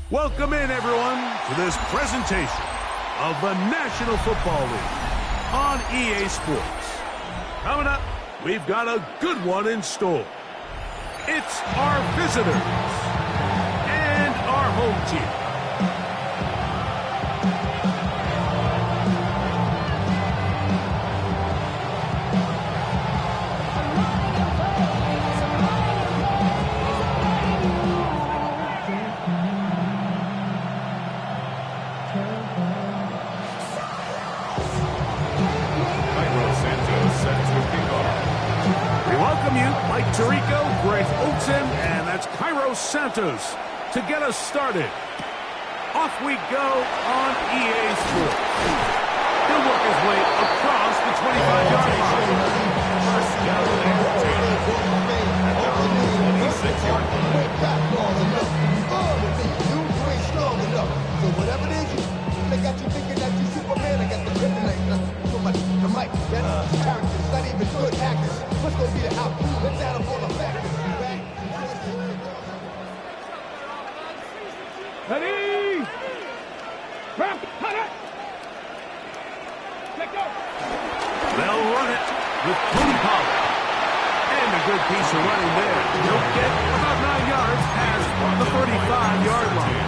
Welcome in, everyone, to this presentation of the National Football League on EA Sports. Coming up, we've got a good one in store. It's our visitors and our home team. Mike Tirico, Greg Olsen, and that's Cairo Santos to get us started. Off we go on EA Sports. He'll work his way across the 25-yard line. First down and 26-yard line. You ain't strong enough. So whatever it is, they got you thinking that you Superman. I got the kryptonite. So much the mic. That's character. It's not even good actors. What's going to be the outcome? Let's add up all the factors. Ready? Ramp, cut it! Let go! They'll run it with Cody Pollard. And a good piece of running there. He'll get about 9 yards past the 35-yard line.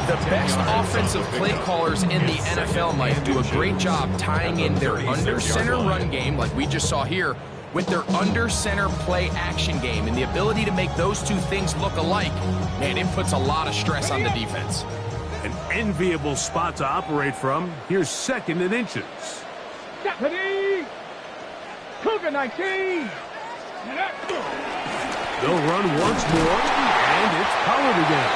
The best offensive play callers in the NFL, Mike, do a great job tying in their under-center run game, like we just saw here, with their under-center play action game. And the ability to make those two things look alike, man, it puts a lot of stress on the defense. An enviable spot to operate from. Here's 2nd and inches. Deputy! Cougar 19! They'll run once more, and it's Pollard again.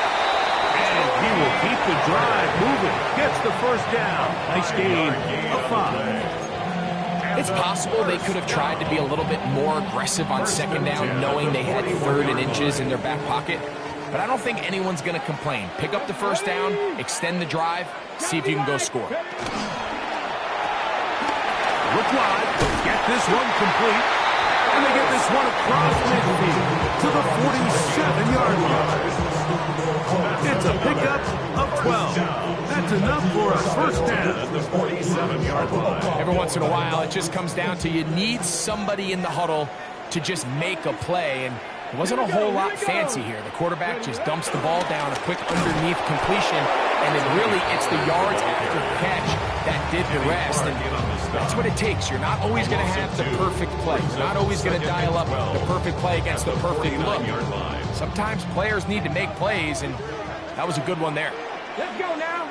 And he will keep the drive moving. Gets the first down. Nice gain of 5. It's possible they could have tried to be a little bit more aggressive on 2nd down, knowing they had 3rd and inches in their back pocket. But I don't think anyone's going to complain. Pick up the first down, extend the drive, see if you can go score. Look wide. Get this one complete. And they get this one across midfield to the 47-yard line. It's a pickup of 12. That's enough for a first down at the 47-yard line. Every once in a while, it just comes down to you need somebody in the huddle to just make a play. And it wasn't a whole lot fancy here. The quarterback just dumps the ball down, a quick underneath completion, and then really it's the yards after the catch that did the rest. And that's what it takes. You're not always going to have the perfect play. You're not always going to dial up the perfect play against the perfect look. Sometimes players need to make plays, and that was a good one there. Let's go now.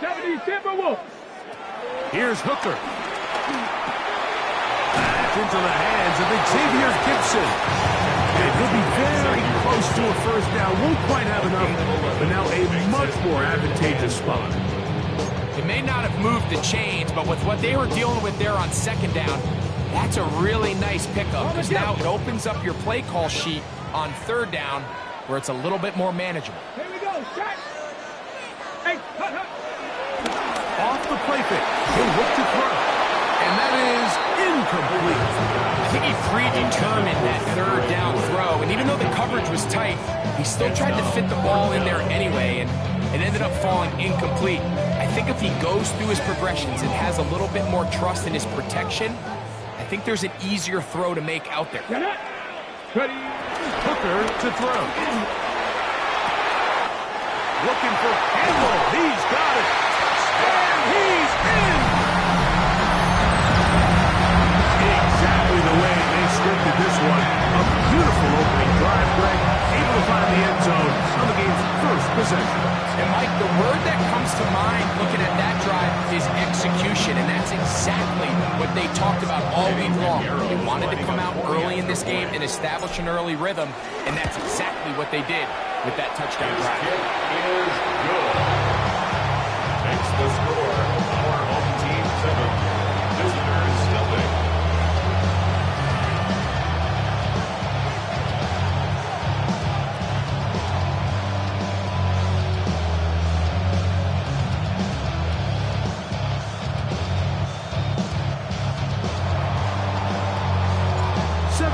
70 Timberwolves. Here's Hooker. That's into the hands of Xavier Gibson. And he'll be very close to a first down. Won't quite have enough, but now a much more advantageous spot. It may not have moved the chains, but with what they were dealing with there on 2nd down, that's a really nice pickup, because now it opens up your play call sheet on 3rd down where it's a little bit more manageable. Here we go, shot. Hey, hut. Off the play fake. He'll look to throw. And that is incomplete. I think he predetermined that 3rd down throw, and even though the coverage was tight, he still tried to fit the ball in there anyway, and it ended up falling incomplete. I think if he goes through his progressions and has a little bit more trust in his protection, I think there's an easier throw to make out there. Ready? Hooker to throw. Looking for Campbell. He's got it. And he's in. Exactly the way they scripted this one. A beautiful opening drive, Greg. Able to find the end zone on the game's first possession. And Mike, the word that comes to mind looking at that drive is execution, and that's exactly what they talked about all week long. They wanted to come out early in this game and establish an early rhythm, and that's exactly what they did with that touchdown drive. Kick is good. Makes the score. Our home team 7. Visitors nothing.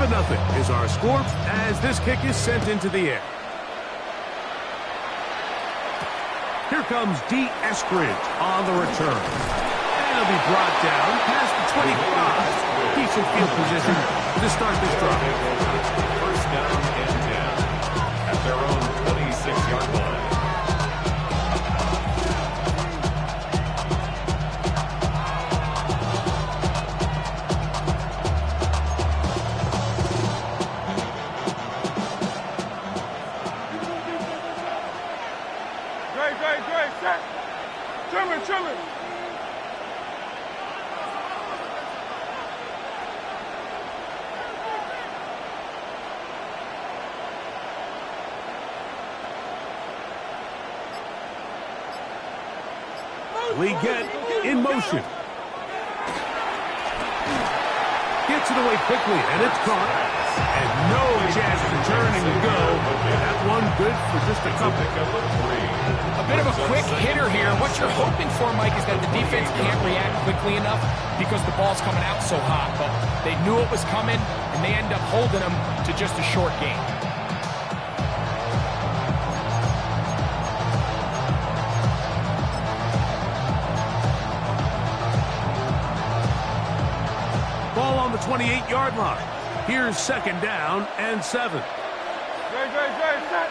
Nothing is our score as this kick is sent into the air. Here comes D. Eskridge on the return. And he'll be brought down past the 25. Decent field position to start this drive. First down and 10 at their own 26-yard line. Great, set. Trimmer. We get in motion. Gets it away quickly, and it's caught. And no chance to turn and go. That one good for just a couple. A bit of a quick hitter here. What you're hoping for, Mike, is that the defense can't react quickly enough because the ball's coming out so hot. But they knew it was coming, and they end up holding them to just a short game. Ball on the 28-yard line. Here's second down and 7. Great, set.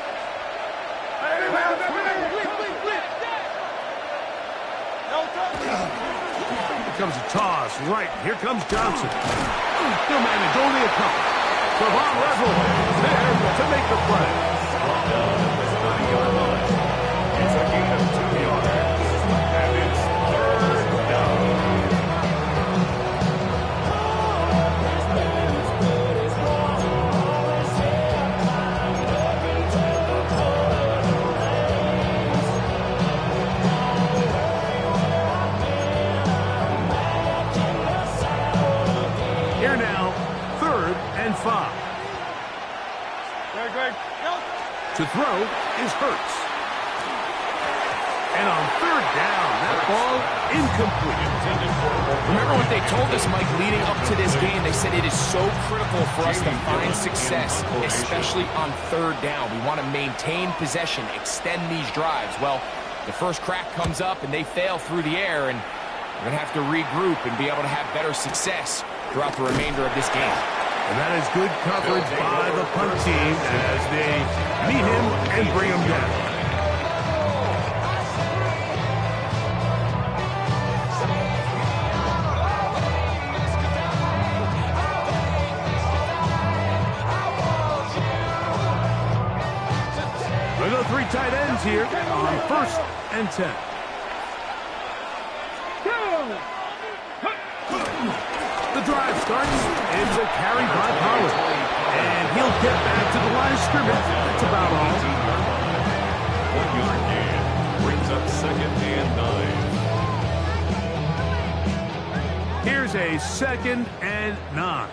Here comes a toss. Right. Here comes Johnson. He'll manage only a couple. Devon Russell there to make the play. It's a gain of 2 yards. And it's third down. Here now, 3rd and 5. Great. To throw is Hurts. And on 3rd down, that ball incomplete. Remember what they told us, Mike, leading up to this game? They said it is so critical for us to find success, especially on 3rd down. We want to maintain possession, extend these drives. Well, the first crack comes up and they fail through the air, and we're going to have to regroup and be able to have better success throughout the remainder of this game. And that is good coverage by the punt team as they meet him and bring him down. We go 3 tight ends here on 1st and 10. The drive starts. It's a carry by Pollard. And he'll get back to the line of scrimmage. That's about all. 1-yard gain brings up 2nd and 9. Here's a 2nd and 9.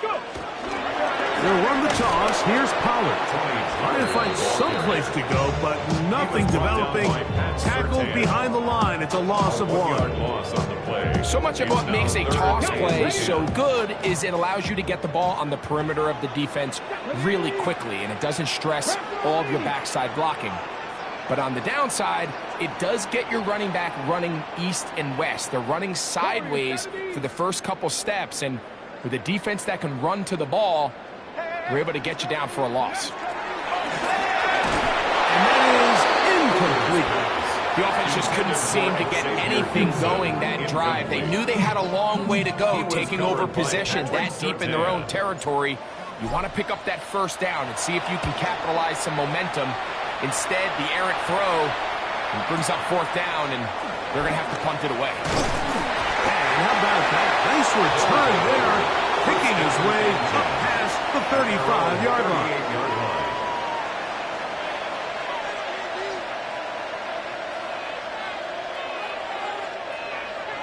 Go. They'll run the toss. Here's Pollard. Trying to find some place to go, but nothing developing. Tackled behind the line. It's a loss of 1. Loss on the play. So much of what makes a toss play so good is it allows you to get the ball on the perimeter of the defense really quickly, and it doesn't stress all of your backside blocking. But on the downside, it does get your running back running east and west. They're running sideways for the first couple steps, and with a defense that can run to the ball, we're able to get you down for a loss. And that is incomplete. The offense just couldn't seem to get anything going that drive. They knew they had a long way to go, taking over possession that deep in their own territory. You want to pick up that first down and see if you can capitalize some momentum. Instead, the errant throw brings up 4th down, and they're going to have to punt it away. And how about that? Nice return there, picking his way up past the 35-yard line.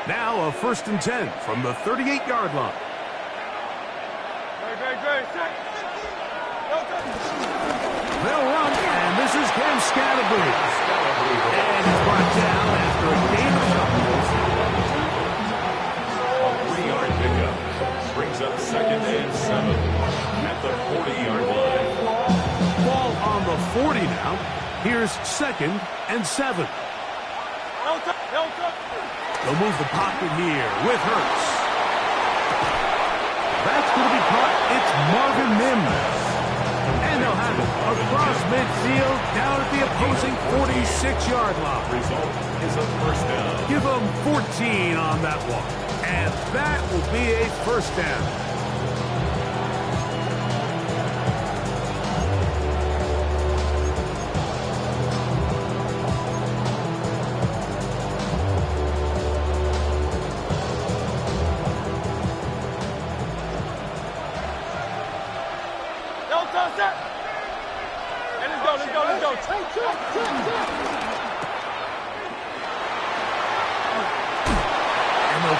Now a 1st and 10 from the 38-yard line. Great. They'll run, and this is Cam Scatterbury. And he's brought down after a gain of A 3-yard pickup brings up 2nd and 7 at the 40-yard line. Ball on the 40 now. Here's 2nd and 7. They'll move the pocket here with Hurts. That's going to be caught. It's Marvin Mims. And they'll have it across midfield down at the opposing 46-yard line. Result is a first down. Give them 14 on that one. And that will be a first down.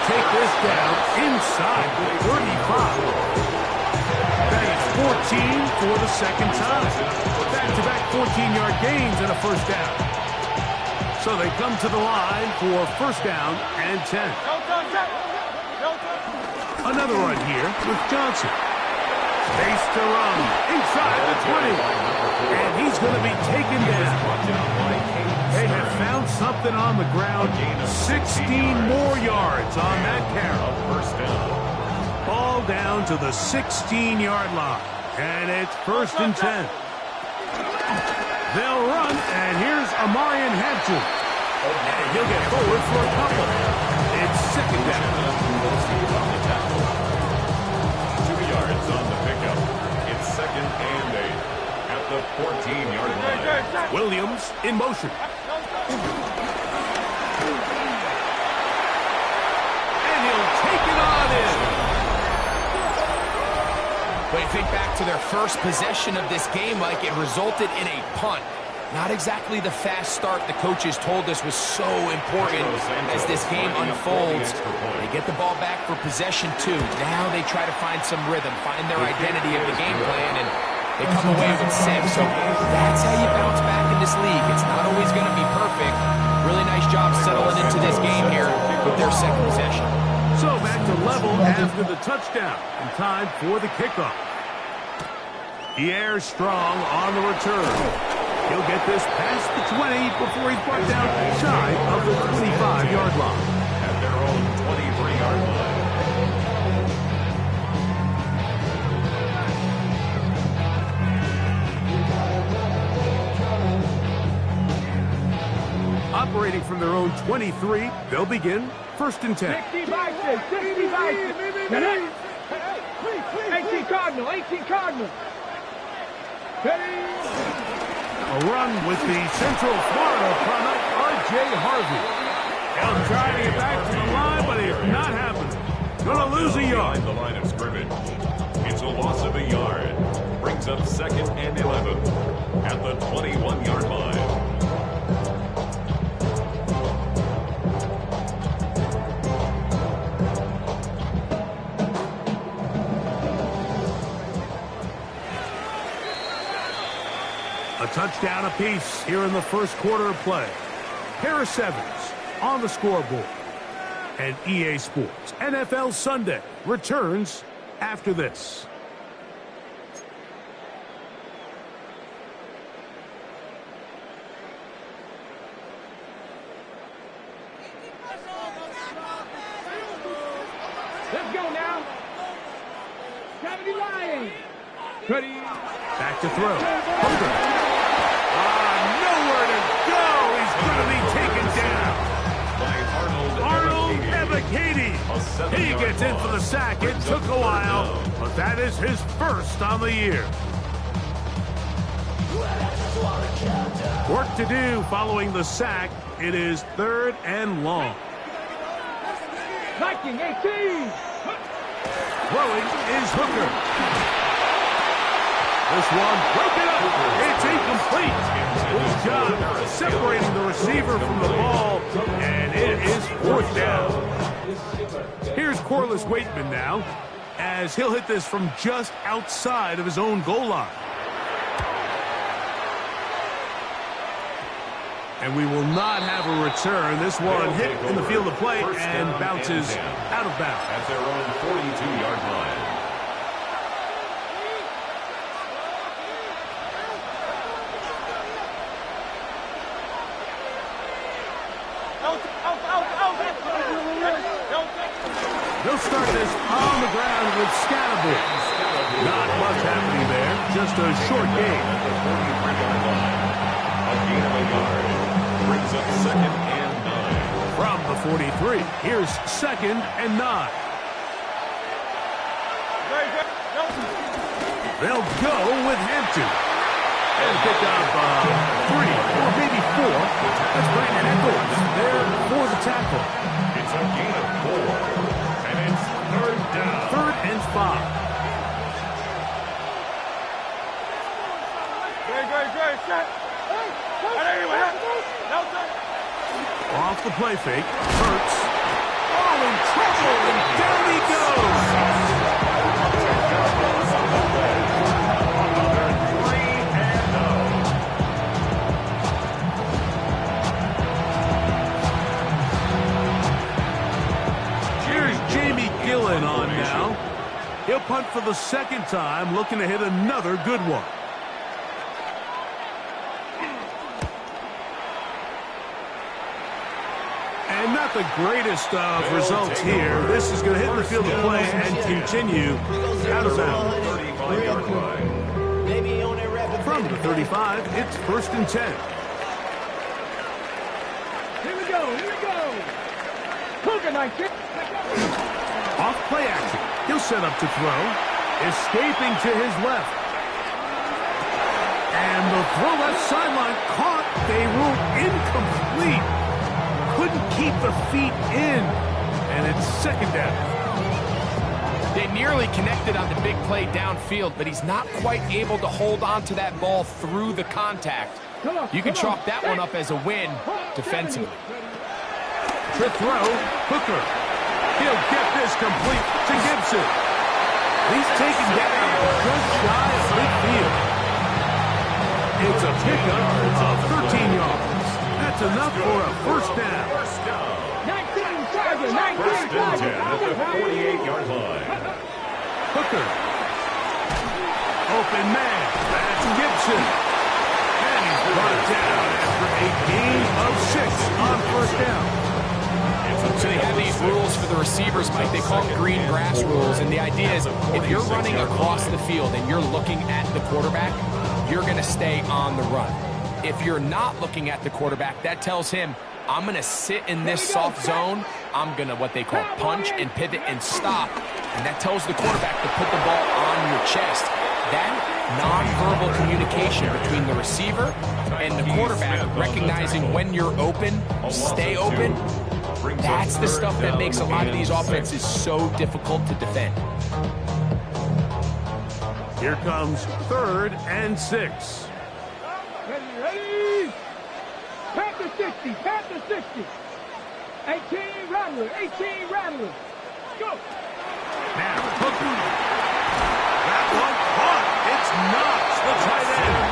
Take this down inside the 35. That is 14 for the second time. Back-to-back 14-yard gains and a first down. So they come to the line for first down and 10. Another run here with Johnson. Space to run inside the 20. And he's going to be taken down. They have found something on the ground. 16 more yards on that carry. First down. Ball down to the 16-yard line. And it's first and 10. They'll run, and here's Amarian Hampton. And he'll get forward for a couple. It's second down. 2 yards on the pickup. It's 2nd and 8 at the 14-yard line. Williams in motion. And he'll take it on in. When you think back to their first possession of this game, Mike, it resulted in a punt. Not exactly the fast start the coaches told us was so important as this game unfolds. They get the ball back for possession 2. Now they try to find some rhythm, find their identity of the game plan, and they come away with 6. So that's how you bounce back in this league. It's not always going to be perfect. Really nice job settling into this game here with their second possession. So back to level after the touchdown. And time for the kickoff. He airs strong on the return. He'll get this past the 20 before he's brought down shy of the 25-yard line. At their own 23-yard line. Operating from their own 23, they'll begin first and 10. 60 Bison, 60 Bison. 18 Cardinal, 18 Cardinal. A run with the Central Florida product, R.J. Harvey. He'll try to get back to the line, but it's not happening. Gonna lose a yard. The line of scrimmage. It's a loss of a yard. Brings up 2nd and 11 at the 21-yard line. A touchdown apiece here in the first quarter of play. Pair of 7s on the scoreboard. And EA Sports NFL Sunday returns after this. Let's go now. 70 Lions. Ready. Back to throw. Hooker. Nowhere to go. He's going to be taken down. By Arnold Ebiketie. He gets in for the sack. It took a while, but that is his first on the year. Work to do following the sack. It is 3rd and long. Viking 18. Throwing is Hooker. This one broken up. It's incomplete. Good job separating the receiver from the ball, and it is 4th down. Here's Corliss Waitman now, as he'll hit this from just outside of his own goal line. And we will not have a return. This one hit in the field of play and bounces out of bounds. At their own 42-yard line. They'll start this on the ground with Scatterbush. Not much happening there, just a short game. At the 43-yard line. A gain of a yard. Brings up 2nd and 9. From the 43, here's 2nd and 9. They'll go with Hampton. And pick up 3 or maybe 4. That's Brandon Echols there for the tackle. It's a gain of 4. And it's 3rd down. 3rd and 5. Off the play fake. Hurts. Oh, in trouble, and down he goes. Here's Jamie Gillen on now. He'll punt for the 2nd time, looking to hit another good one. And not the greatest of results here. This is going to hit the field of play and continue out of bounds. 35-yard line. From the 35, it's 1st and 10. Here we go. Cougar 19. Off play action. He'll set up to throw. Escaping to his left. And the throw left sideline caught. They ruled incomplete. Couldn't keep the feet in. And it's 2nd down. They nearly connected on the big play downfield, but he's not quite able to hold on to that ball through the contact. You can chalk that one up as a win defensively. To throw, Hooker. He'll get this complete to Gibson. He's taken down just shy of midfield. It's a pickup of 13 yards. That's enough for a 1st down. 19, 1st and 10 at the 48-yard line. Hooker. Open man. That's Gibson. And he's brought down after a gain of 6 on 1st down. So they have these rules for the receivers, Mike. They call them green grass rules. And the idea is if you're running across the field and you're looking at the quarterback, you're going to stay on the run. If you're not looking at the quarterback, that tells him, I'm going to sit in this soft zone. I'm going to what they call punch and pivot and stop. And that tells the quarterback to put the ball on your chest. That nonverbal communication between the receiver and the quarterback, recognizing when you're open, stay open, that's the stuff that makes a lot of these offenses so difficult to defend. Here comes 3rd and 6. Ready. Panther 60. 18 Rattler. Go. Now, Hooker. That one caught. It's Knox, the tight end.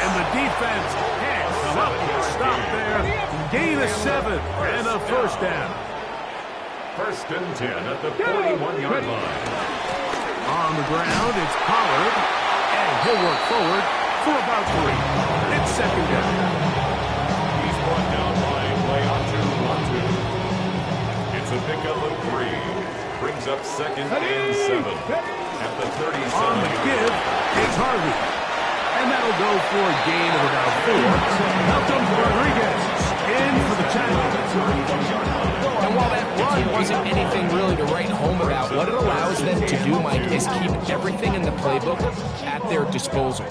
And the defense can't come up with a stop there. Gain of 7 and a 1st down. 1st and 10 at the 41-yard line. On the ground, it's Pollard. And he'll work forward for about 3. It's 2nd down. He's brought down by play on 2. It's a pickup of 3. Brings up 2nd and 7 at the 37. On the give, it's Harvey. And that'll go for a gain of about 4. Malcolm Rodriguez in for the tackle. And while that run wasn't anything really to write home about, what it allows them to do, Mike, is keep everything in the playbook at their disposal.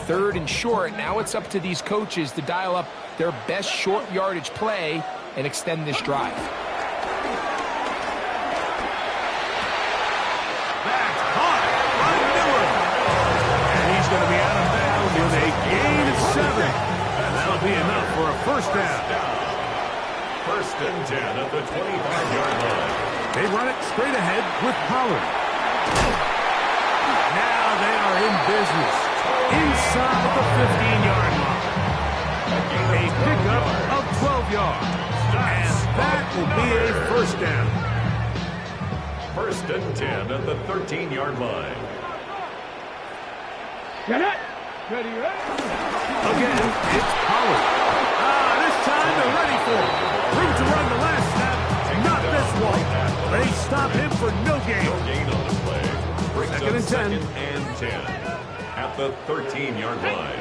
3rd and short, now it's up to these coaches to dial up their best short yardage play and extend this drive. That's caught by Miller. And he's going to be out of bounds with a gain of 7. And that'll be enough for a 1st down. 1st and 10 at the 25-yard line. They run it straight ahead with Pollard. Now they are in business inside the 15-yard line. A pickup of 12 yards. And that will be a 1st down. 1st and 10 at the 13-yard line. Get it. Ready. Again, it's Pollard. This time they're ready for it. Room to run the last snap. Not this one. They stop him for no gain. No gain on the play. Brings Second up and 10. second and 10 at the 13-yard line.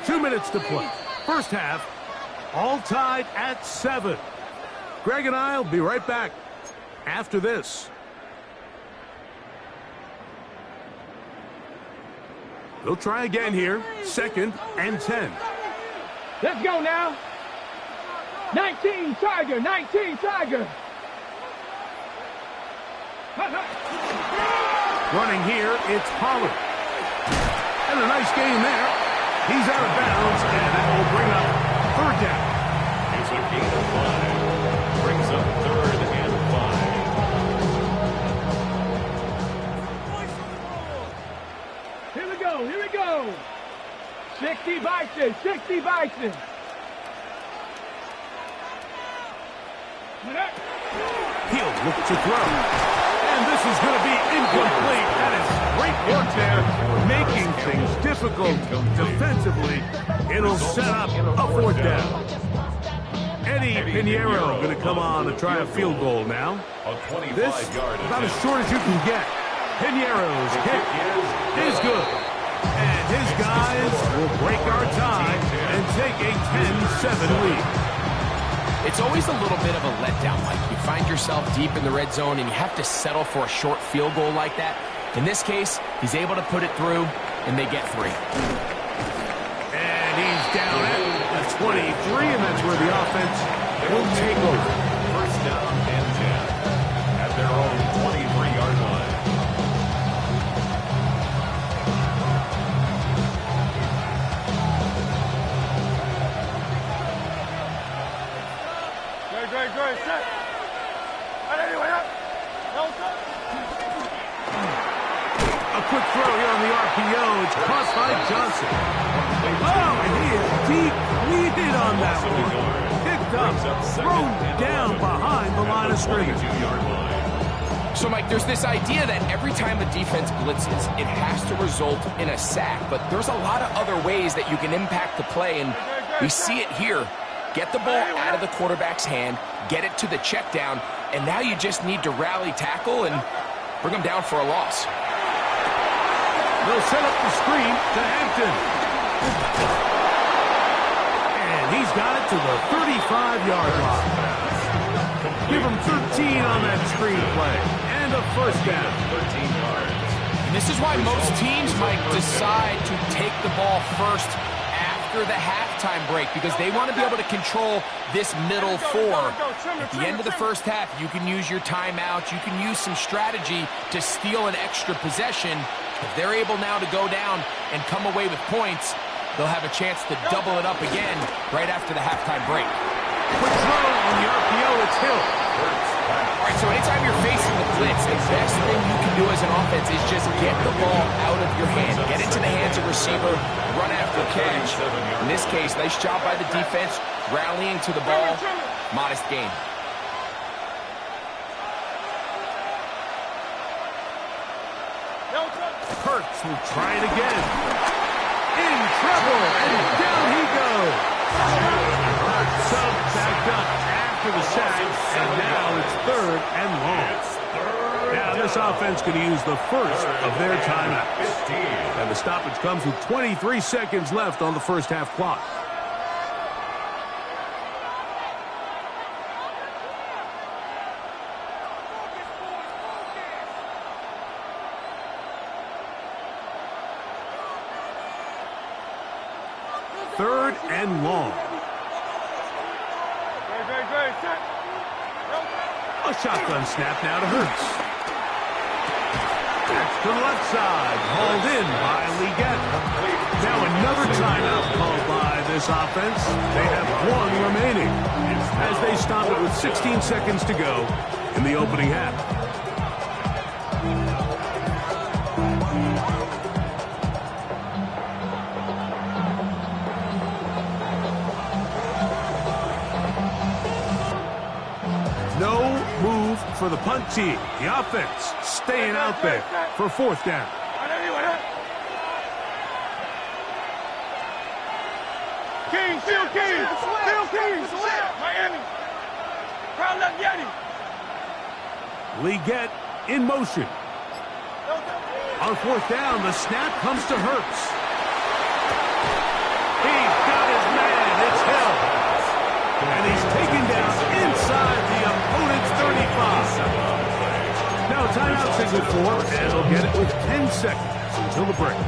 2 minutes to play. First half, all tied at 7. Greg and I will be right back after this. They'll try again here. Second and 10. Let's go now. 19 Tiger, 19 Tiger. Running here, it's Pollard. And a nice gain there. He's out of bounds, and that will bring up third down. It's a gain of 5. Brings up third and 5. Here we go, here we go. 60 Bison, 60 Bison. He'll look to throw. And this is going to be incomplete. That is great work there, making things difficult defensively. It'll set up a fourth down. Eddie Pinheiro going to come on to try a field goal now. This about as short as you can get. Pinheiro's kick is good. And his guys will break our tie and take a 10-7 lead. It's always a little bit of a letdown, Mike. You find yourself deep in the red zone, and you have to settle for a short field goal like that. In this case, he's able to put it through, and they get 3. And he's down at the 23, and that's where the offense will take over. First down and 10 at their own 23-yard line. Great, set. A quick throw here on the RPO. It's caught by Johnson. Oh, and he is deep-weeded on that one. Picked up, thrown down behind the line of scrimmage. So, Mike, there's this idea that every time a defense blitzes, it has to result in a sack. But there's a lot of other ways that you can impact the play, and we see it here. Get the ball out of the quarterback's hand, get it to the check down, and now you just need to rally tackle and bring them down for a loss. They'll set up the screen to Hampton. And he's got it to the 35-yard line. Give him 13 on that screen play. And a first down. 13 yards. And this is why most teams might decide to take the ball first after the halftime break, because they want to be able to control this middle 4. At the end of the first half, you can use your timeout. You can use some strategy to steal an extra possession. If they're able now to go down and come away with points, they'll have a chance to double it up again right after the halftime break. Quick throw on the RPO, it's Hill. All right, so anytime you're facing the blitz, the best thing you can do as an offense is just get the ball out of your hand. Get into the hands of receiver, run after catch. In this case, nice job by the defense, rallying to the ball. Modest gain. Hurts will try it again. In trouble, and down he goes. Sub backed up after the sack, and now it's third and long. Now this offense could use the first of their timeouts. And the stoppage comes with 23 seconds left on the first half clock. Third and long. A shotgun snap now to Hurts. That's to the left side. Hauled in by Leggett. Now another timeout called by this offense. They have 1 remaining as they stop it with 16 seconds to go in the opening half. No move for the punt team. The offense staying out there for fourth down. King, still King, still King, Miami. Crowd left Yeti. We get in motion. On fourth down, the snap comes to Hurts. He's got his man. It's Hill. And he's taken down inside the opponent's 35. Now timeout signal for, and they'll get it with 10 seconds until the break.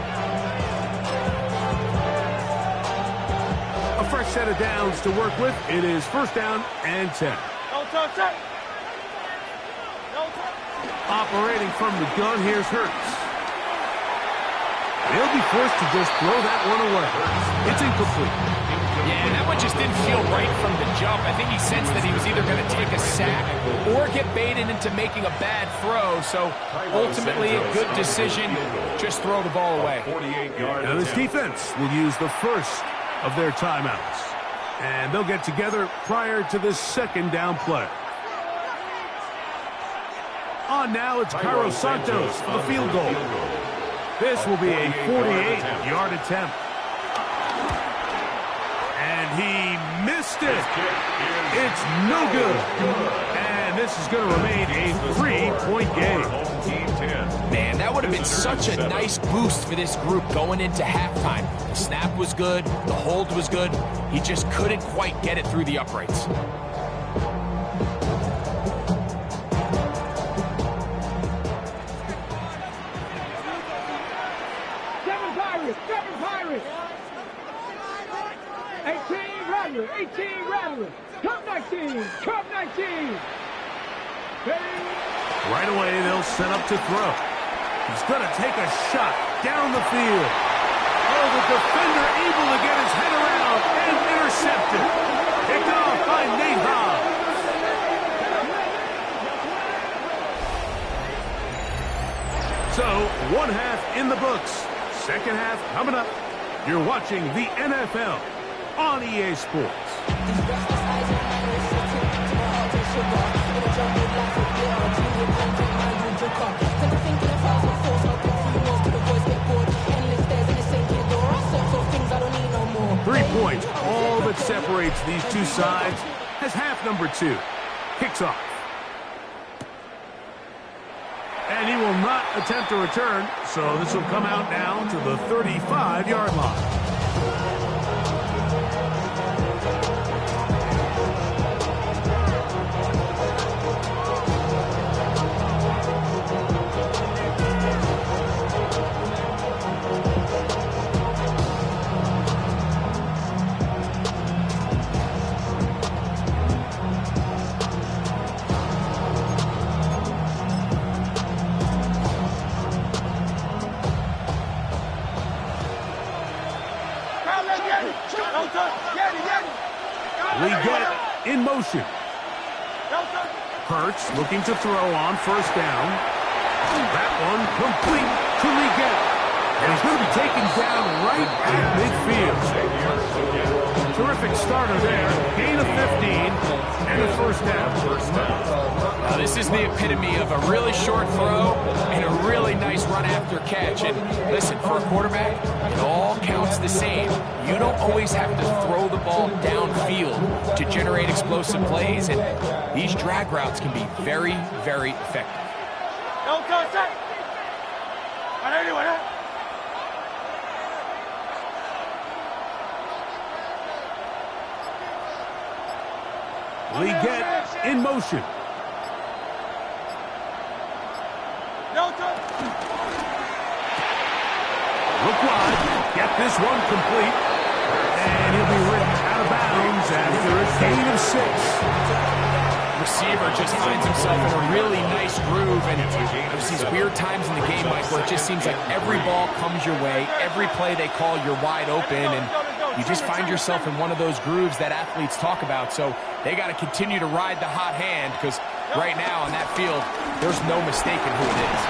A fresh set of downs to work with. It is first down and 10. Operating from the gun, here's Hurts. He'll be forced to just throw that one away. It's incomplete. Yeah, that one just didn't feel right from the jump. I think he sensed that he was either going to take a sack or get baited into making a bad throw. So ultimately a good decision. Just throw the ball away. Now this defense will use the first of their timeouts. And they'll get together prior to the second down play. On now, it's Cairo Santos for the field goal. This will be a 48-yard attempt. And he missed it. It's no good. And this is going to remain a 3-point game. Man, that would have been such a nice boost for this group going into halftime. The snap was good. The hold was good. He just couldn't quite get it through the uprights. Seven Pirates. 18 Rattlers. 18 Rattlers. Come 19. Come 19. Right away, they'll set up to throw. He's going to take a shot down the field. Oh, the defender able to get his head around and intercepted. Picked off by Nate Hobbs. So, one half in the books. Second half coming up. You're watching the NFL on EA Sports. Points, all that separates these two sides, as half number 2 kicks off. And he will not attempt a return, so this will come out now to the 35-yard line. We get in motion. Hurts looking to throw on first down. That one complete to Leggett. And he's going to be taken down right at midfield. Terrific starter there. Gain of 15 and a first down. Now this is the epitome of a really short throw and a really nice run after catch. And listen, for a quarterback, it all counts the same. You don't always have to throw the ball downfield to generate explosive plays, and these drag routes can be very, very effective. Leggett in motion. Look wide. Get this one complete. And he'll be ripped out of bounds after a gain of 6. Receiver just finds himself in a really nice groove, and there's these weird times in the game, Mike, where it just seems like every ball comes your way, every play they call, you're wide open, and you just find yourself in one of those grooves that athletes talk about. So they got to continue to ride the hot hand, because right now on that field, there's no mistaking who it is.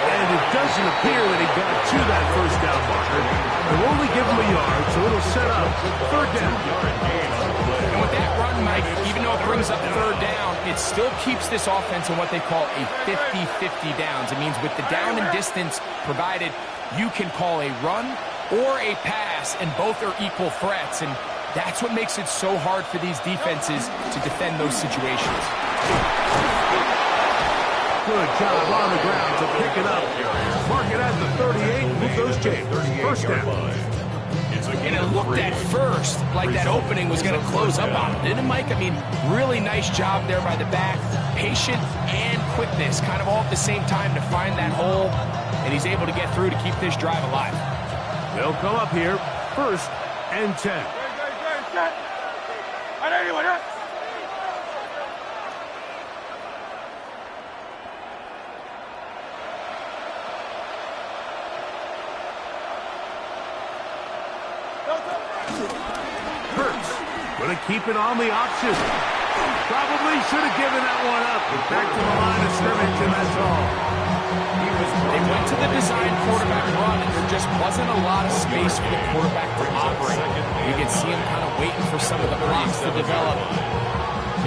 And it doesn't appear that he got to that first down marker. They'll only give him a yard, so it'll set up third down. And with that run, Mike, even though it brings up third down, it still keeps this offense in what they call a 50-50 downs. It means with the down and distance provided, you can call a run or a pass, and both are equal threats. And that's what makes it so hard for these defenses to defend those situations. Good job on the ground to pick it up. Mark it at the 38. Move those chains. First down. And it looked at first like that opening was going to close up on him, didn't it, Mike? I mean, really nice job there by the back. Patient and quickness, kind of all at the same time to find that hole. And he's able to get through to keep this drive alive. They'll come up here. First and 10. Going to keep it on the option. Probably should have given that one up. Back to the line of scrimmage, and that's all. They went to the design quarterback run, and there just wasn't a lot of space for the quarterback to operate. You can see him kind of waiting for some of the blocks to develop.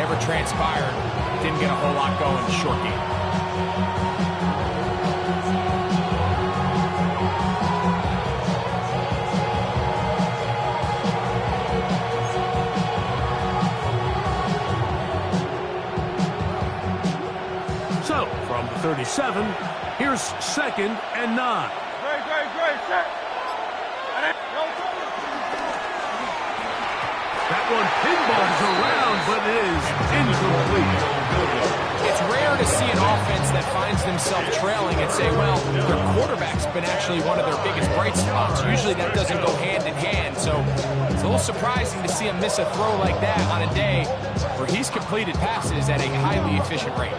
Never transpired. Didn't get a whole lot going in the short game. From the 37, here's second and 9. That one pinballs around, but it is incomplete. It's rare to see an offense that finds themselves trailing and say, well, their quarterback's been actually one of their biggest bright spots. Usually that doesn't go hand in hand, so it's a little surprising to see him miss a throw like that on a day where he's completed passes at a highly efficient rate.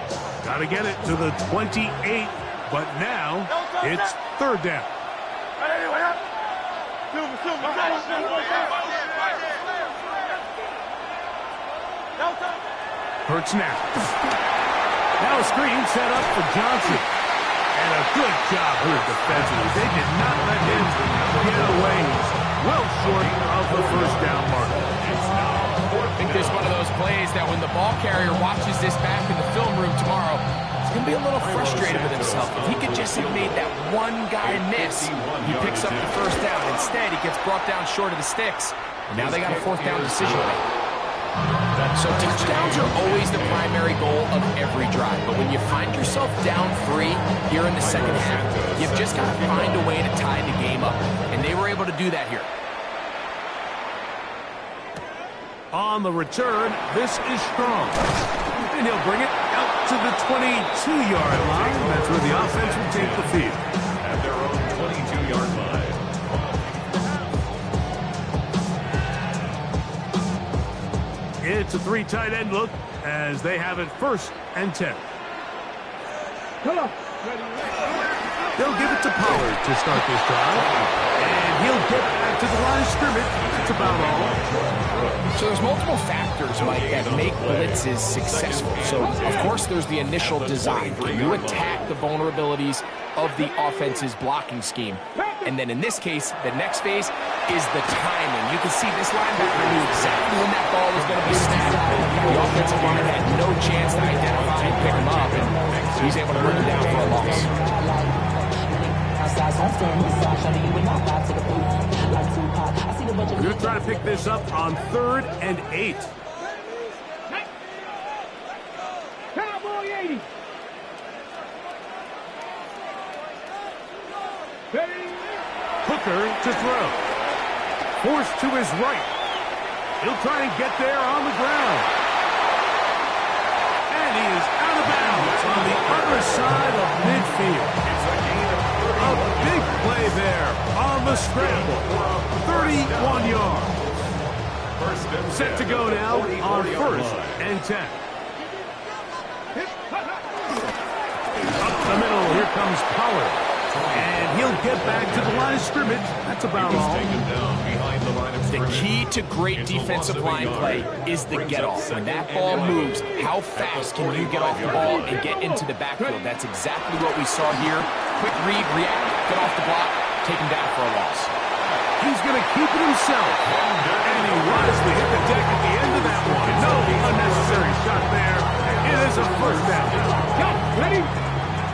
Got to get it to the 28, but now it's third down. Hurts now. Now a screen set up for Johnson. And a good job here defensively. They did not let him get away. Well short of the first down mark. I think there's one of those plays that when the ball carrier watches this back in the film room tomorrow, he's going to be a little frustrated with himself. If he could just have made that one guy miss, he picks up the first down. Instead, he gets brought down short of the sticks. And now they got a fourth down decision to make. So touchdowns are always the primary goal of every drive. But when you find yourself down 3 here in the second half, you've just got to find a way to tie the game up. And they were able to do that here. On the return, this is strong. And he'll bring it out to the 22-yard line. That's where the offense will take the field. At their own 22-yard line. It's a 3 tight end look as they have it first and 10. They'll give it to Pollard to start this drive. And he'll get back to the line of scrimmage. That's about all. So there's multiple factors, Mike, that make blitzes successful. So, of course, there's the initial design. Can you attack the vulnerabilities of the offense's blocking scheme? And then in this case, the next phase is the timing. You can see this linebacker knew exactly when that ball was going to be snapped. The offensive line had no chance to identify and pick him up, and he's able to bring him down for a loss. We're going to try to pick this up on 3rd and 8. Cowboy 80. Hooker to throw. Forced to his right. He'll try and get there on the ground. And he is out of bounds on the other side of midfield. A big play there on the scramble. 31 yards. Set to go now on 1st and 10. Up the middle, here comes Pollard. And he'll get back to the line of scrimmage. That's about all. The key to great defensive line play is the get-off. When that ball moves, how fast can you get off the ball and get into the backfield? That's exactly what we saw here. Quick read, react, get off the block, take him down for a loss. He's going to keep it himself. And he wisely hit the deck at the end of that one. No unnecessary shot there. It is a first down. Go, ready?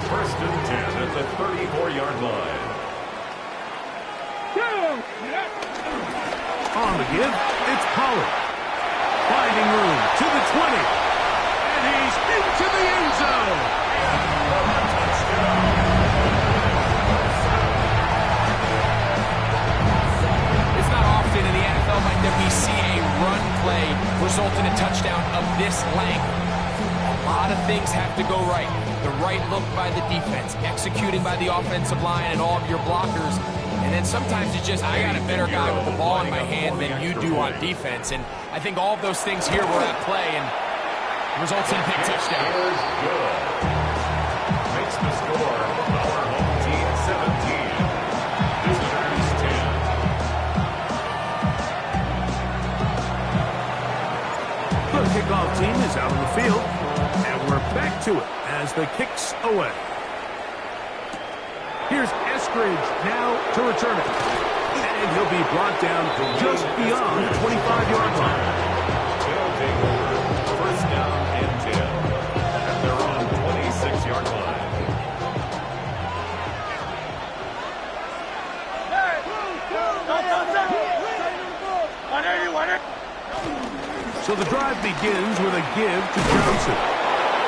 1st and 10 at the 34-yard line. On the give, it's Pollard. Finding room to the 20. And he's into the end zone. It's not often in the NFL, Mike, that we see a run play result in a touchdown of this length. A lot of things have to go right. The right look by the defense, executing by the offensive line and all of your blockers. And then sometimes it's just, I got a better guy with the ball in my hand than you do on defense. And I think all of those things here were at play and results in a big touchdown. Makes the score our home team 17. Visitors 10. The kickoff team is out on the field, and we're back to it as the kick's away. Here's Eskridge now to return it. And he'll be brought down just beyond the 25-yard line. They'll take over. First down and 10. At their own 26-yard line. So the drive begins with a give to Johnson.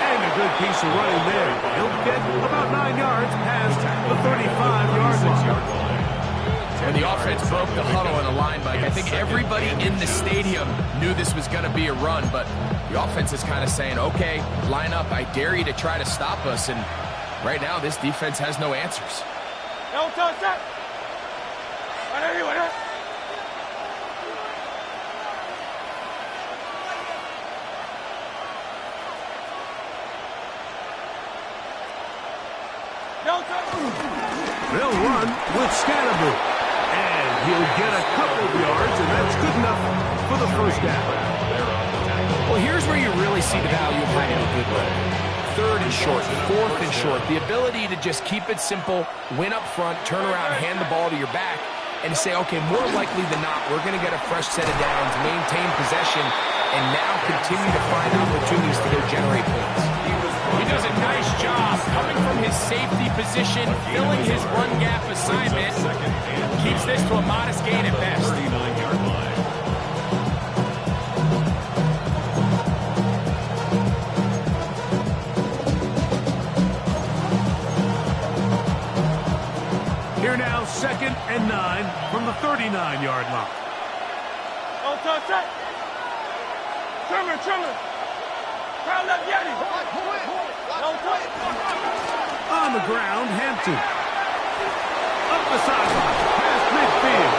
And a good piece of running there. He'll get about 9 yards past the 35-yard line. When the offense broke the huddle in a line, Mike, I think everybody in the stadium knew this was going to be a run, but the offense is kind of saying, okay, line up, I dare you to try to stop us, and right now this defense has no answers. They'll run with Scatterboot. And he'll get a couple of yards, and that's good enough for the first down. Well, here's where you really see the value of having a good run. Third and short, fourth and short. The ability to just keep it simple, win up front, turn around, hand the ball to your back, and say, okay, more likely than not, we're going to get a fresh set of downs, maintain possession, and now continue to find opportunities to go generate points. He does a nice job coming from his safety position, filling his run gap assignment. Keeps this to a modest gain at best. 39-yard line. Here now, 2nd and 9 from the 39-yard line. Trimmer. Round up, Yeti. On the ground, Hampton. Up the sideline, past midfield.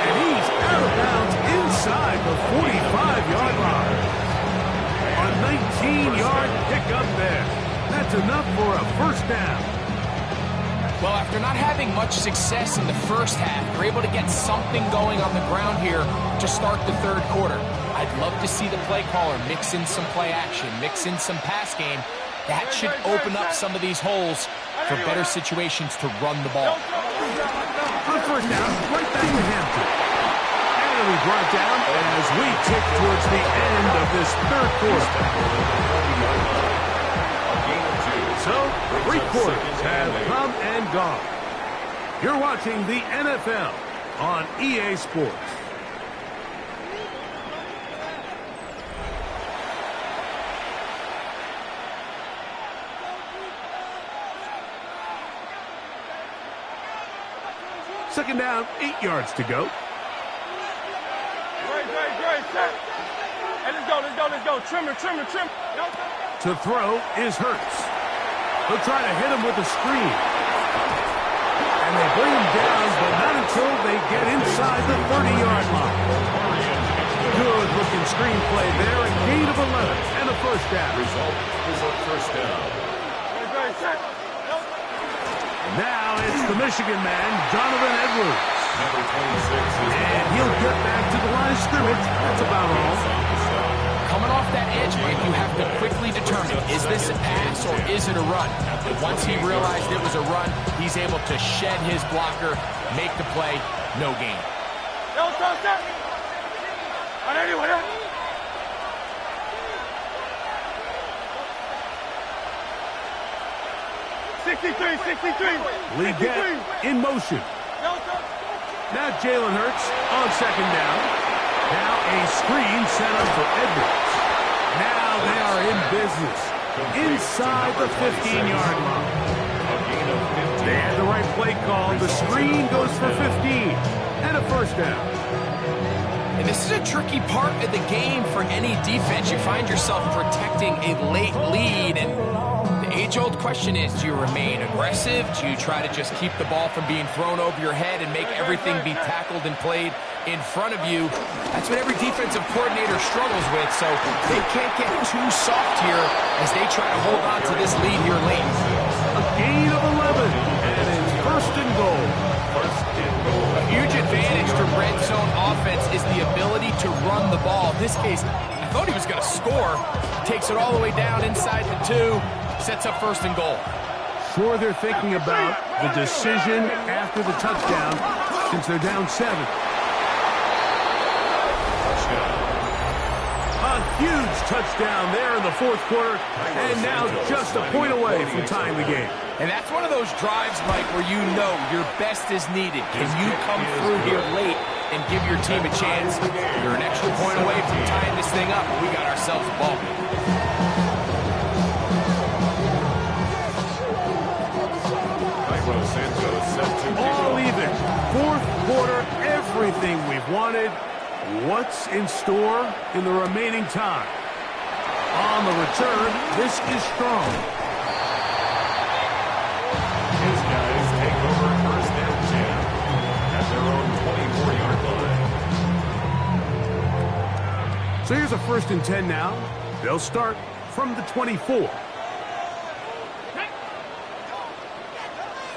And he's out of bounds inside the 45-yard line. A 19-yard pickup there. That's enough for a first down. Well, after not having much success in the first half, they're able to get something going on the ground here to start the third quarter. I'd love to see the play caller mix in some play action, mix in some pass game. That should open up some of these holes for better situations to run the ball. On first down, right back to Hampton. And he'll be brought down as we tick towards the end of this third quarter. So, 3 quarters have come and gone. You're watching the NFL on EA Sports. Second down, 8 yards to go. Great. Hey, let's go. Trimmer. To throw is Hurts. They'll try to hit him with a screen. And they bring him down, but not until they get inside the 30-yard line. Good-looking screen play there, a gain of 11 and a first down. Result is a first down. Now it's the Michigan man, Donovan Edwards. Number 26 is... And he'll get back to the line of scrimmage. That's about all. Coming off that edge, Mike, you have to quickly determine, is this a pass or is it a run? Once he realized it was a run, he's able to shed his blocker, make the play, no gain. 63. Leggett in motion. Now Jalen Hurts on second down. Now a screen set up for Edwards. Now they are in business. inside the 15-yard line. A gain of 15. They had the right play call. The screen goes for 15 and a first down. And this is a tricky part of the game for any defense. You find yourself protecting a late lead, and the age-old question is, do you remain aggressive? Do you try to just keep the ball from being thrown over your head and make everything be tackled and played in front of you? That's what every defensive coordinator struggles with, so they can't get too soft here as they try to hold on to this lead here late. A gain of 11, and it's first and goal. A huge advantage to red zone offense is the ability to run the ball. In this case, I thought he was going to score. Takes it all the way down inside the 2, sets up first and goal. Sure, they're thinking about the decision after the touchdown since they're down 7. A huge touchdown there in the fourth quarter, and now just a point away from tying the game. And that's one of those drives, Mike, where you know your best is needed. Can you come through here late and give your team a chance? You're an extra point away from tying this thing up, and we got ourselves a ball. All even. Fourth quarter, everything we've wanted. What's in store in the remaining time? On the return, this is strong. His guys take over first and 10 at their own 24-yard line. So here's a first and 10 now. They'll start from the 24.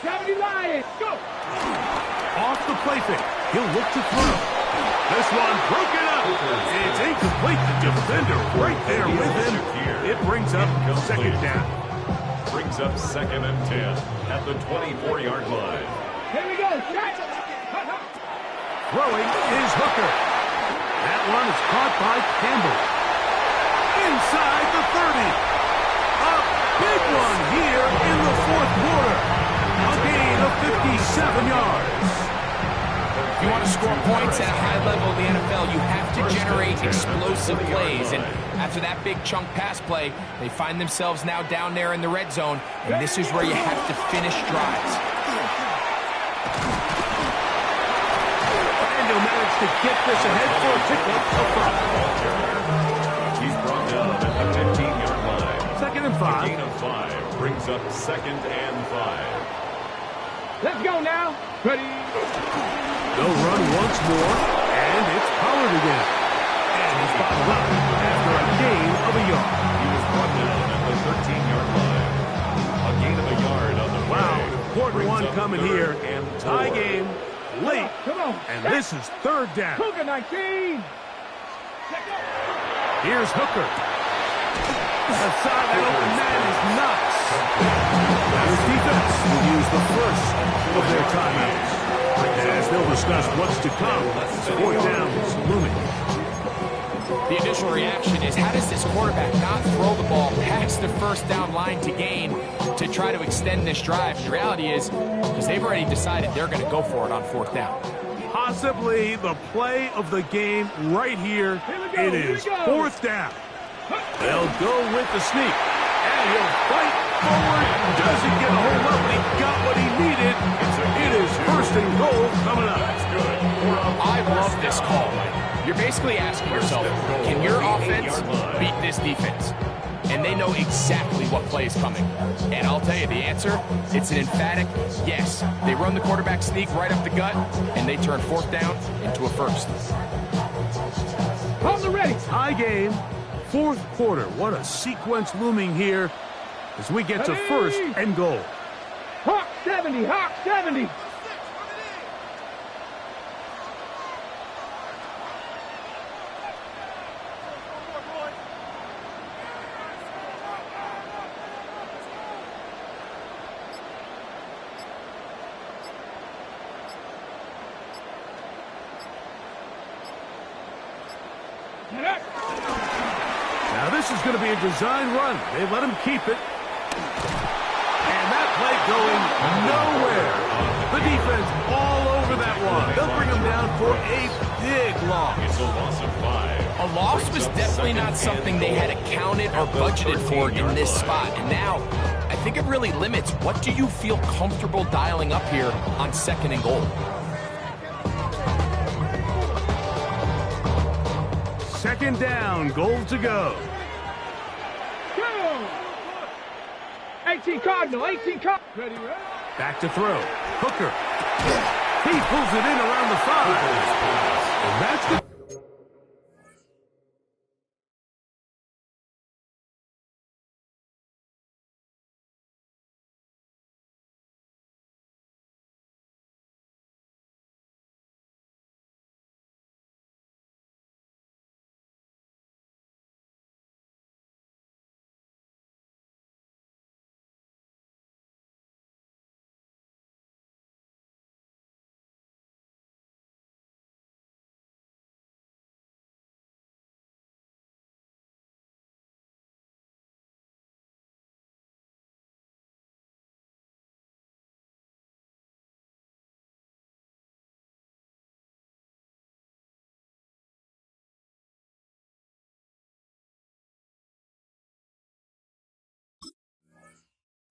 70 Lions, go! Off the play fake. He'll look to throw. This one broken up. It's incomplete. The defender right there with him. It brings up second down. Brings up second and 10 at the 24-yard line. Here we go, catch! Throwing is Hooker. That one is caught by Campbell. Inside the 30. A big one here in the fourth quarter. A gain of 57 yards. If you want to score points at a high level in the NFL, you have to generate explosive plays. And after that big chunk pass play, they find themselves now down there in the red zone, and this is where you have to finish drives. And he'll manage to get this ahead for a pickup of 5. He's brought down at the 15-yard line. Second and 5. Gain of 5 brings up second and 5. Let's go now. Ready? They'll run once more, and it's Pollard again. And he's bottled up after a gain of a yard. He was brought down at the 13-yard line. A gain of a yard on the play. Wow, important one coming here. And Tie game, late, Come on. and this is third down. Hooker 19. Here's Hooker. Outside that open man is nuts. Now his defense will use the first of their timeouts. As they'll discuss what's to come, fourth down is looming. The initial reaction is, how does this quarterback not throw the ball past the first down line to gain to try to extend this drive? And the reality is, because they've already decided they're going to go for it on fourth down. Possibly the play of the game right here. It is fourth down. They'll go with the sneak. And he'll fight forward. Doesn't get a hold up, but he got what he needed. It is first and goal coming up. That's good. I love this call. You're basically asking yourself, can your offense beat this defense? And they know exactly what play is coming. And I'll tell you the answer, it's an emphatic yes. They run the quarterback sneak right up the gut, and they turn fourth down into a first. Hold the ready. Tie game, fourth quarter. What a sequence looming here as we get to first and goal. Hawk 70, Hawk 70. Now this is going to be a design run. They let him keep it. And that play going nowhere. The defense all over that one. They'll bring him down for a big loss. It's a loss of 5. A loss was definitely not something they had accounted or budgeted for in this spot. And now, I think it really limits what do you feel comfortable dialing up here on 2nd and goal. 2nd down, goal to go. 18 Cardinal, 18 Cardinal. Back to throw. Hooker. He pulls it in around the 5. And that's the...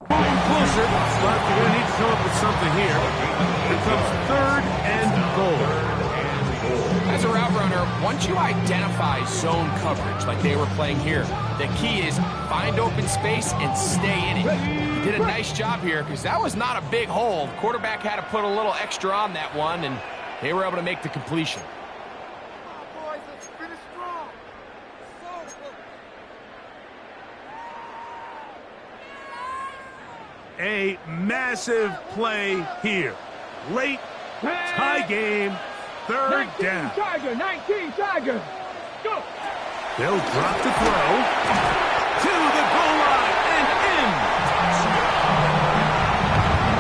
Closer, but we're going to need to come up with something here. It comes 3rd and goal. As a route runner, once you identify zone coverage like they were playing here, the key is find open space and stay in it. He did a nice job here because that was not a big hole. Quarterback had to put a little extra on that one, and they were able to make the completion. A massive play here. Late tie game, 3rd down. Tiger, 19 Tiger. Go. They'll drop the throw to the goal line and in.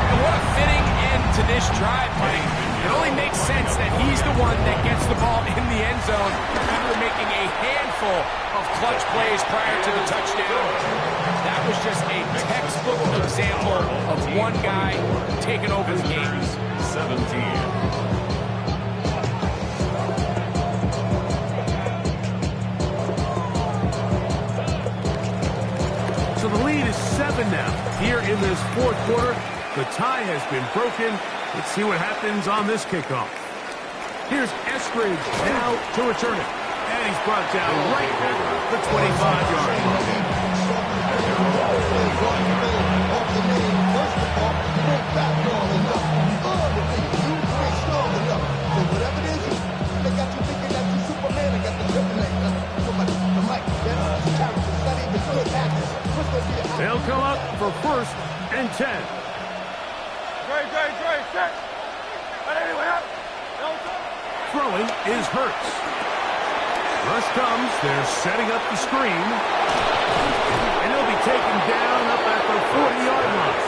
And what a fitting end to this drive, Mike. It only makes sense that he's the one that gets the ball in the end zone after making a handful of clutch plays prior to the touchdown. That was just a textbook example of one guy taking over the game. 17. So the lead is 7 now. Here in this 4th quarter, the tie has been broken. Let's see what happens on this kickoff. Here's Eskridge now to return it. And he's brought down right at the 25-yard line. They'll come up for 1st and 10. Set. Throwing is Hurts. Rush comes. They're setting up the screen. And he'll be taken down up at the 40-yard line.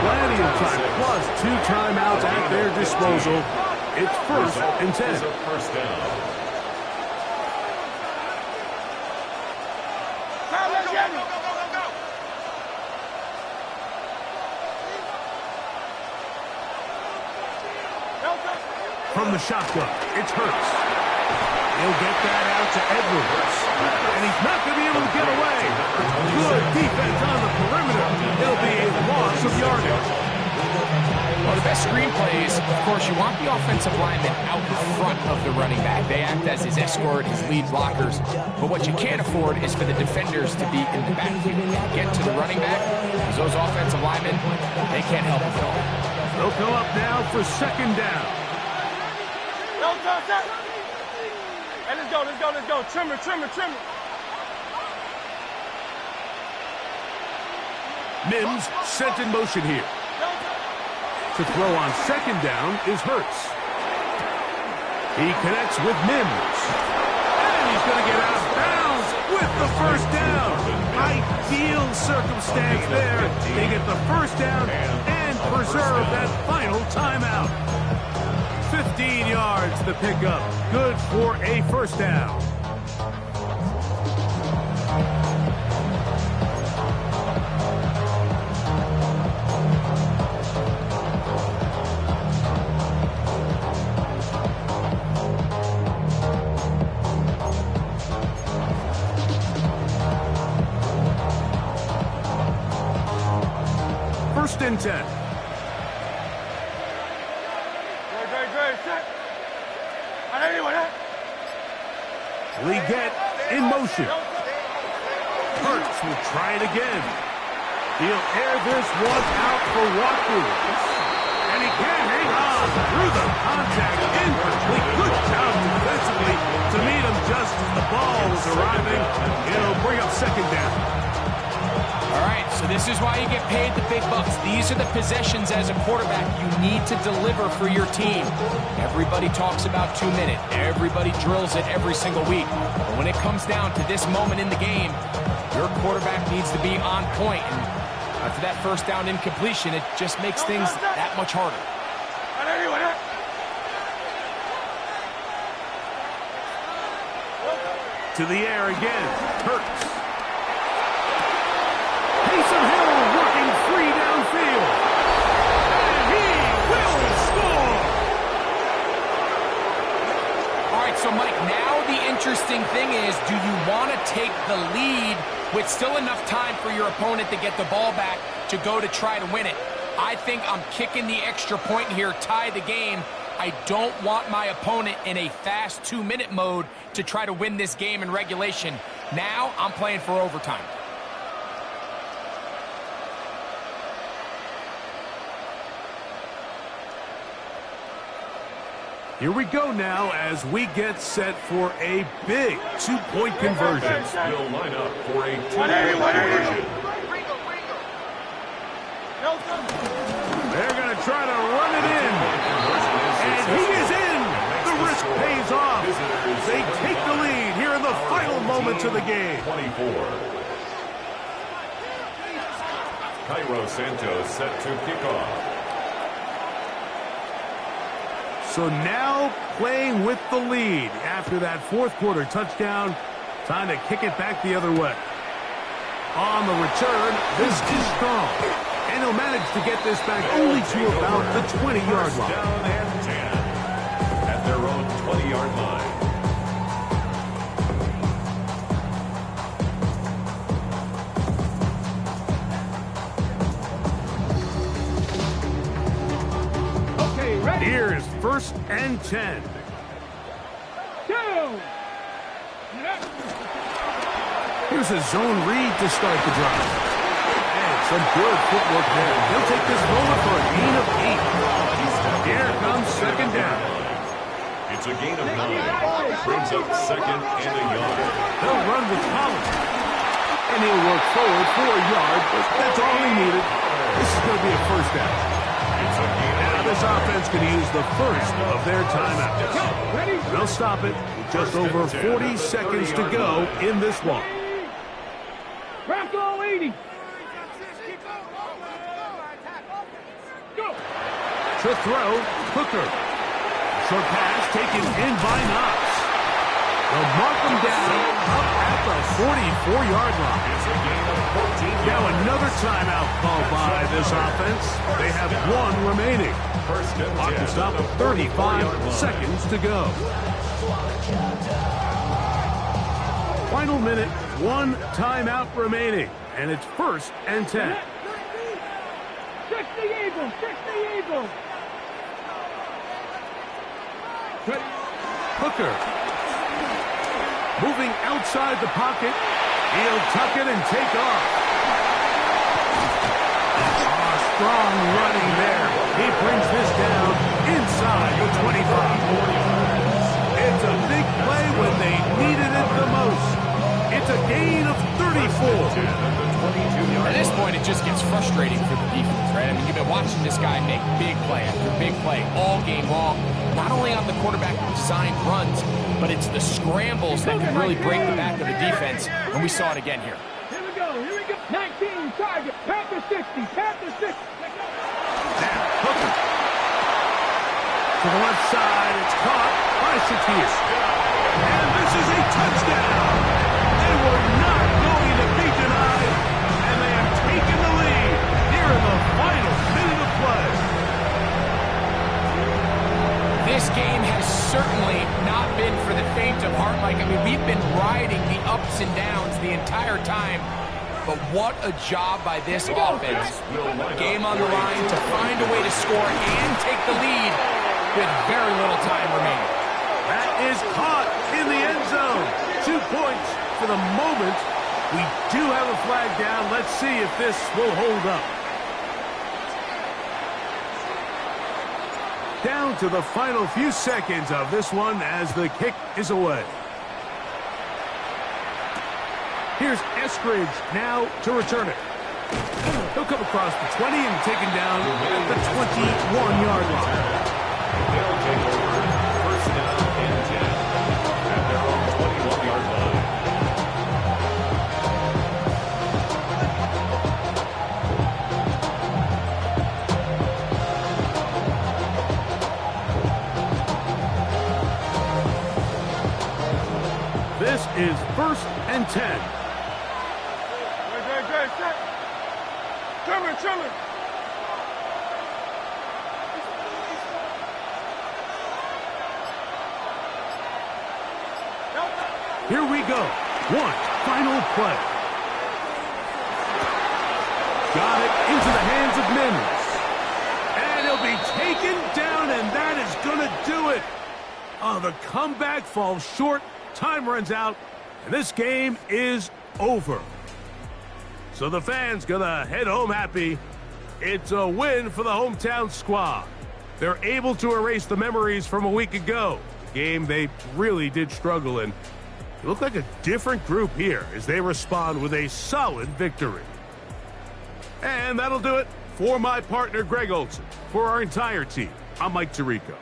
Plenty of time, plus 2 timeouts at their disposal. It's 1st and 10. First down. From the shotgun, it's Hurts. He'll get that out to Edwards. And he's not going to be able to get away. Good defense on the perimeter. It'll be a loss of yardage. Well, the best screen plays, of course, you want the offensive lineman out in front of the running back. They act as his escort, his lead blockers. But what you can't afford is for the defenders to be in the backfield. Get to the running back, because those offensive linemen, they can't help it at all. They'll go up now for 2nd down. Hey, let's go. Trimmer. Mims sent in motion here. To throw on 2nd down is Hurts. He connects with Mims. And he's going to get out of bounds with the 1st down. Ideal circumstance there. They get the 1st down and preserve that final timeout. 15 yards the pickup. Good for a 1st down. and 10. Leggett in motion. Hurts will try it again. He'll air this one out for Walker. And he can hang on through the contact. Incomplete. Good job defensively to meet him just as the ball was arriving. It'll bring up second down. All right, so this is why you get paid the big bucks. These are the possessions as a quarterback you need to deliver for your team. Everybody talks about 2 minutes. Everybody drills it every single week. But when it comes down to this moment in the game, your quarterback needs to be on point. And after that first down incompletion, it just makes things that much harder. To the air again. Hurts. Taysom Hill working free downfield. And he will score. All right, so Mike, now the interesting thing is, do you want to take the lead with still enough time for your opponent to get the ball back to go to try to win it? I think I'm kicking the extra point here, tie the game. I don't want my opponent in a fast 2-minute mode to try to win this game in regulation. Now I'm playing for overtime. Here we go now as we get set for a big 2-point conversion. Will line up for a 2-point conversion. They're going to try to run it in. And he is in. The risk pays off. They take the lead here in the final moments of the game. 24. Cairo Santos set to kick off. So now playing with the lead after that fourth quarter touchdown. Time to kick it back the other way. On the return, this is strong. And he'll manage to get this back only to about the 20-yard line. Down and 10 at their own 20-yard line. Here's first and 10. Here's a zone read to start the drive. And some good footwork there. He'll take this moment for a gain of 8. Here comes second down. It's a gain of 9. Brings up second and a yard. They'll run with Collins. And he'll work forward for a yard. That's all he needed. This is going to be a first down. Now this offense can use the first of their timeouts. They'll stop it with just over 40 seconds to go in this one. Crack all 80. Go. To throw, Hooker. Short pass taken in by Knox. They'll mark them down up at the 44-yard line. Now another timeout called by this offense. They have one remaining. Clock to stop with 35 seconds to go. Final minute, one timeout remaining. And it's first and 10. 60 Eagles, 60 Eagles. Hooker. Moving outside the pocket. He'll tuck it and take off. Strong running there. He brings this down inside the 25. It's a big play when they needed it the most. It's a gain of 34. At this point, it just gets frustrating for the defense, right? I mean, you've been watching this guy make big play after big play all game long, not only on the quarterback designed runs, but it's the scrambles that can really break the back of the defense, and we saw it again here. Here we go, here we go. 19 target, Panther 60, Panther 60. Now, Hooker. To the left side, it's caught by Shakir. And this is a touchdown. They were not going to be denied, and they have taken the lead here in the final minute of play. This game has certainly not been for the faint of heart, Mike. I mean, we've been riding the ups and downs the entire time. But what a job by this offense. Game on the line to find a way to score and take the lead with very little time remaining. That is caught in the end zone. 2 points for the moment. We do have a flag down. Let's see if this will hold up. Down to the final few seconds of this one as the kick is away. Here's Eskridge now to return it. He'll come across the 20 and taken down at the 21-yard line. They'll take over first down and 10 at their own 21-yard line. This is first and 10. Chillin'. Here we go. One final play. Got it into the hands of Mims. And he'll be taken down, and that is going to do it. Oh, the comeback falls short. Time runs out, and this game is over. So the fans gonna head home happy. It's a win for the hometown squad. They're able to erase the memories from a week ago. A game they really did struggle in. They look like a different group here as they respond with a solid victory. And that'll do it for my partner Greg Olson. For our entire team, I'm Mike Tirico.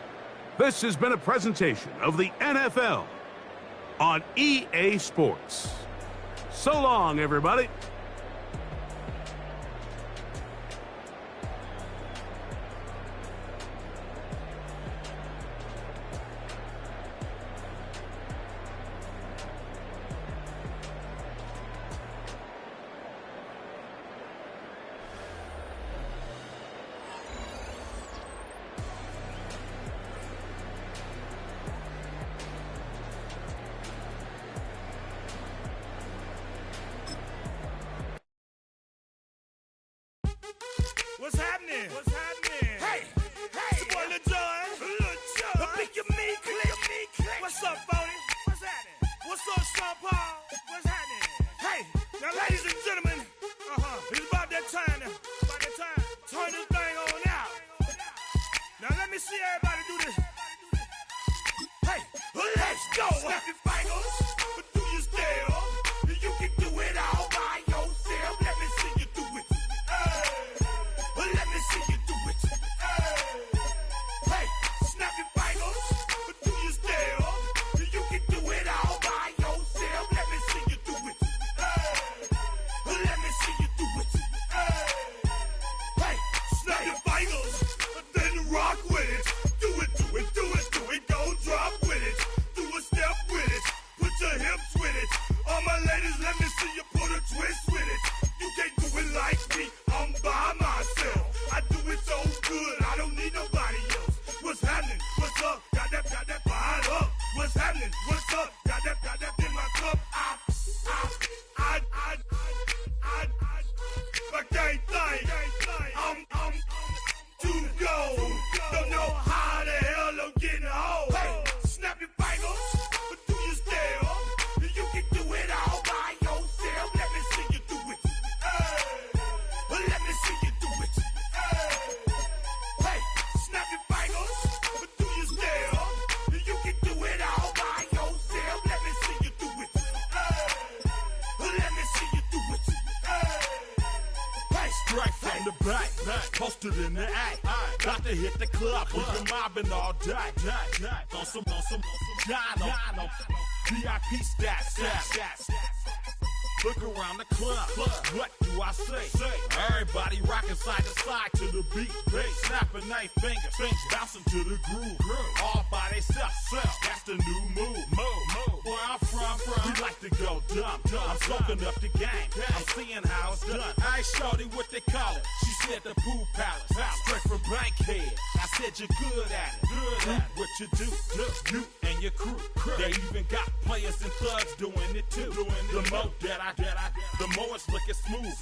This has been a presentation of the NFL on EA Sports. So long, everybody. What's happening? What's happening? Hey, hey, it's your boy Lil Jon. The pick your me click. What's up, Bodie? What's happening? What's up, Sean Paul? What's happening? Hey, now, ladies and gentlemen, it's about that time. Turn this thing on out. Now, let me see everybody do this. Hey, let's go. Snap your fingers, but do you still? You can do it all by yourself. Let me see you do it. Let me see you do it. Hey, snap your fingers, but do you still? You can do it all by yourself. Let me see you do it. Let me see you do it. Hey, snap your fingers, then rock with it. Do it, go drop with it. Do a step with it, put your hips with it. All my ladies, let me see you put a twist with it. You can't do it like me, I'm by myself. I do it so good, I don't need nobody else. What's happening? What's up? Got that fired up. What's happening? What's up? Got that in my cup. I can't think. I'm too go. Don't know how the hell I'm getting home. Hey, snap your fingers, but do you still? You can do it all by yourself. Let me see you do it. Let me see you do it. Hey, snap your fingers, but do you still? You can do it all by yourself. Let me see you do it. Let me see you do it. Hey, straight from the back, posted in the act. Got to hit the club, we've been mobbing all day. On some Dino, VIP stats. Look around the club. What do I say? Everybody rocking side to side to the beat. Snapping their fingers, bouncing to the groove. All by themselves. That's the new move. Where I'm from, we like to go dumb. I'm soaking up the game. I'm seeing how it's done. I shorty what they call it. She said the pool palace. Straight from Bankhead. I said you're good at it. What you do, you and your crew. They even got players and thugs doing it too. The more that I, the more it's looking smooth.